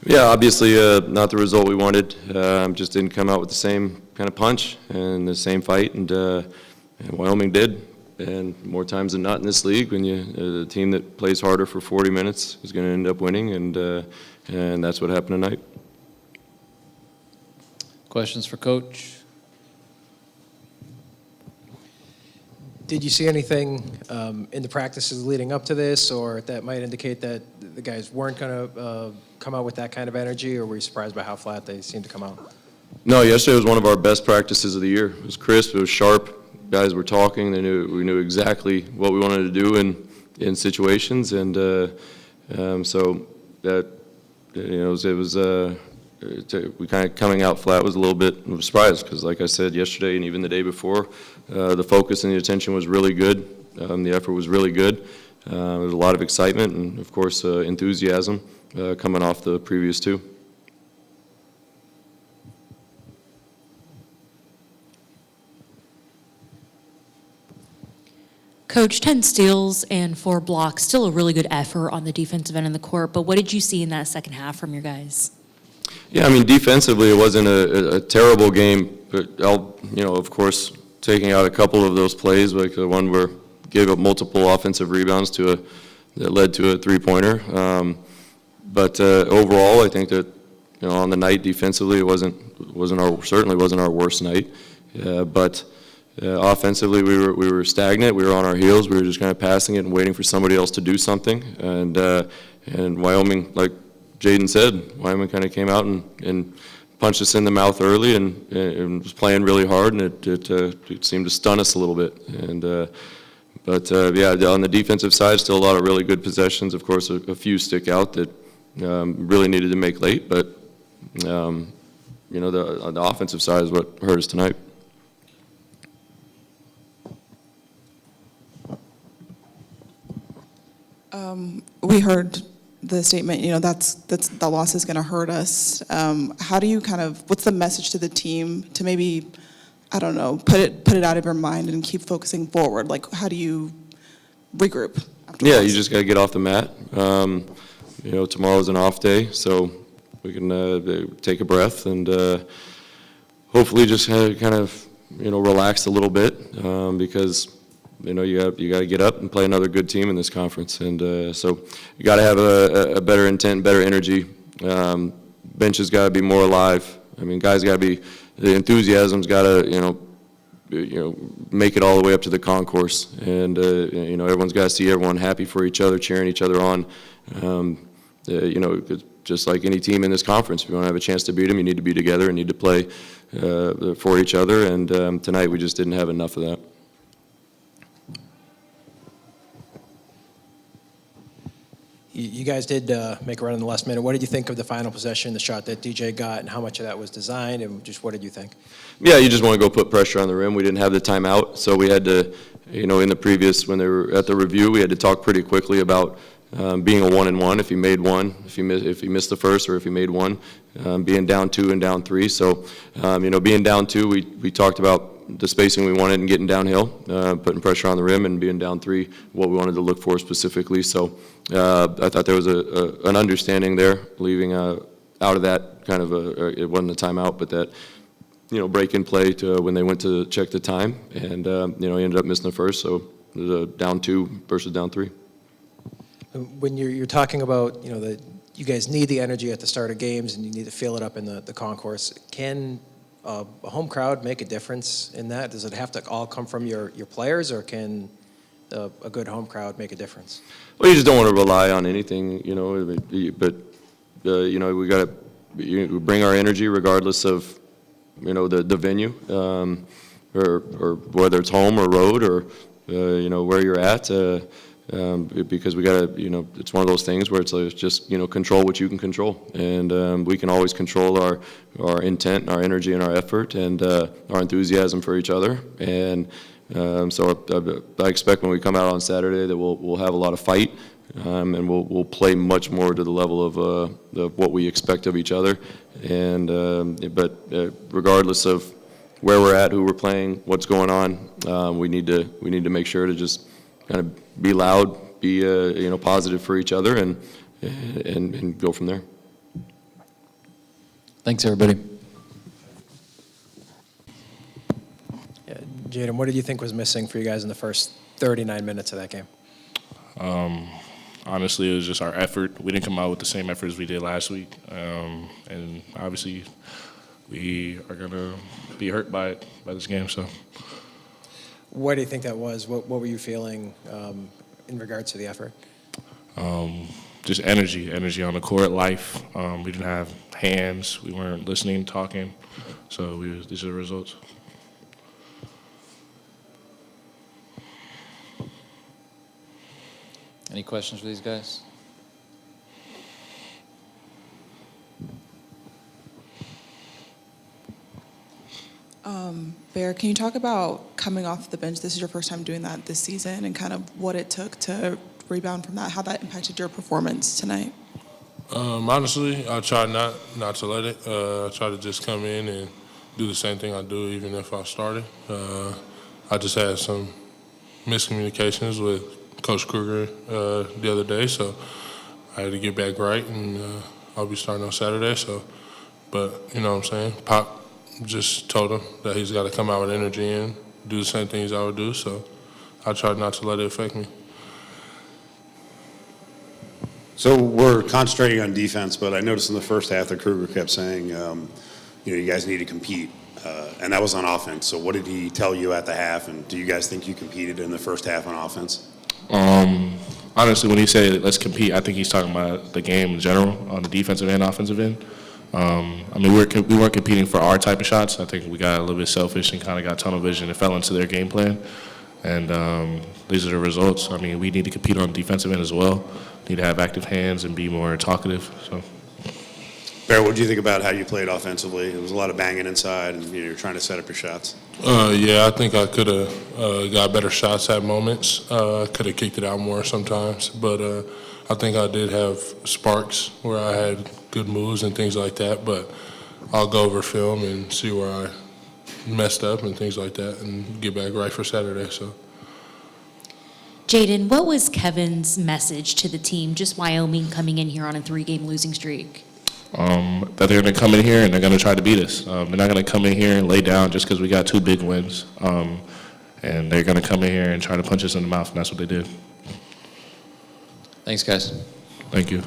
Yeah, obviously not the result we wanted. Just didn't come out with the same kind of punch and the same fight, and Wyoming did. And more times than not in this league, when the team that plays harder for 40 minutes is going to end up winning, and that's what happened tonight. Questions for Coach? Did you see anything in the practices leading up to this, or that might indicate that the guys weren't going to come out with that kind of energy, or were you surprised by how flat they seemed to come out? No, yesterday was one of our best practices of the year. It was crisp, it was sharp. Guys were talking. We knew exactly what we wanted to do in situations, and so that we kind of coming out flat was a little bit of a surprise because, like I said yesterday and even the day before, the focus and the attention was really good. The effort was really good. There was a lot of excitement and, of course, enthusiasm coming off the previous two. Coach, 10 steals and 4 blocks, still a really good effort on the defensive end of the court, but what did you see in that second half from your guys? Yeah, I mean, defensively, it wasn't a terrible game, but of course, taking out a couple of those plays, like the one where gave up multiple offensive rebounds that led to a three-pointer. But overall, I think that on the night defensively, it certainly wasn't our worst night, but. Offensively, we were stagnant. We were on our heels. We were just kind of passing it and waiting for somebody else to do something. And Wyoming, like Jaden said, Wyoming kind of came out and punched us in the mouth early and was playing really hard, and it seemed to stun us a little bit. But on the defensive side, still a lot of really good possessions. Of course, a few stick out that really needed to make late. But the offensive side is what hurt us tonight. We heard the statement, the loss is going to hurt us. How do you what's the message to the team to maybe, I don't know, put it out of your mind and keep focusing forward? Like, how do you regroup afterwards? Yeah, you just got to get off the mat. Tomorrow's an off day, so we can take a breath and hopefully just kind of relax a little bit because you got to get up and play another good team in this conference, and so you got to have a better intent, better energy. Bench has got to be more alive. I mean, guys got to be, the enthusiasm's got to make it all the way up to the concourse, and everyone's got to see everyone happy for each other, cheering each other on. Just like any team in this conference, if you want to have a chance to beat them, you need to be together and need to play for each other. And tonight we just didn't have enough of that. You guys did make a run in the last minute. What did you think of the final possession, the shot that DJ got, and how much of that was designed, and just what did you think? Yeah, you just want to go put pressure on the rim. We didn't have the timeout, so we had to, in the previous, when they were at the review, we had to talk pretty quickly about being a 1-and-1. If you made one, if you missed the first, or if you made one, being down 2 and down 3. So, being down 2, we talked about the spacing we wanted and getting downhill, putting pressure on the rim, and being down 3, what we wanted to look for specifically. So I thought there was an understanding there, leaving out of that kind of it wasn't a timeout, but that break in play to when they went to check the time, and he ended up missing the first. So it was a down 2 versus down 3. When you're talking about that you guys need the energy at the start of games and you need to feel it up in the concourse, can a home crowd make a difference in that? Does it have to all come from your players, or can a good home crowd make a difference? Well, you just don't want to rely on anything, but we got to bring our energy regardless of the venue, or whether it's home or road or where you're at. Because we got to, it's one of those things where it's just, control what you can control. And we can always control our intent, and our energy, and our effort, and our enthusiasm for each other. And so I expect when we come out on Saturday that we'll have a lot of fight, and we'll play much more to the level of what we expect of each other. And but regardless of where we're at, who we're playing, what's going on, we need to make sure to just kind of be loud, be positive for each other, and go from there. Thanks, everybody. Yeah, Jaden, what did you think was missing for you guys in the first 39 minutes of that game? Honestly, it was just our effort. We didn't come out with the same effort as we did last week. And obviously, we are going to be hurt by this game. So, What do you think that was? What were you feeling in regards to the effort? just energy on the court, life. We didn't have hands. We weren't listening, talking. So these are the results. Any questions for these guys? Bear, can you talk about coming off the bench? This is your first time doing that this season, and kind of what it took to rebound from that, how that impacted your performance tonight? Honestly, I try not to let it. I try to just come in and do the same thing I do, even if I started. I just had some miscommunications with Coach Kruger the other day, so I had to get back right, and I'll be starting on Saturday. But you know what I'm saying? Pop just told him that he's got to come out with energy and do the same things I would do, so I tried not to let it affect me. So we're concentrating on defense, but I noticed in the first half that Kruger kept saying, you guys need to compete, and that was on offense. So what did he tell you at the half, and do you guys think you competed in the first half on offense? Honestly, when he said let's compete, I think he's talking about the game in general, on the defensive and offensive end. We weren't competing for our type of shots. I think we got a little bit selfish and kind of got tunnel vision and fell into their game plan. And these are the results. We need to compete on the defensive end as well. Need to have active hands and be more talkative. So, Bear, what do you think about how you played offensively? There was a lot of banging inside, and you're trying to set up your shots. Yeah, I think I could have got better shots at moments. Could have kicked it out more sometimes, but I think I did have sparks where I had good moves and things like that. But I'll go over film and see where I messed up and things like that, and get back right for Saturday. So. Jaden, what was Kevin's message to the team, just Wyoming coming in here on a 3-game losing streak? That they're going to come in here and they're going to try to beat us. They're not going to come in here and lay down just because we got 2 big wins. And they're going to come in here and try to punch us in the mouth, and that's what they did. Thanks, guys. Thank you.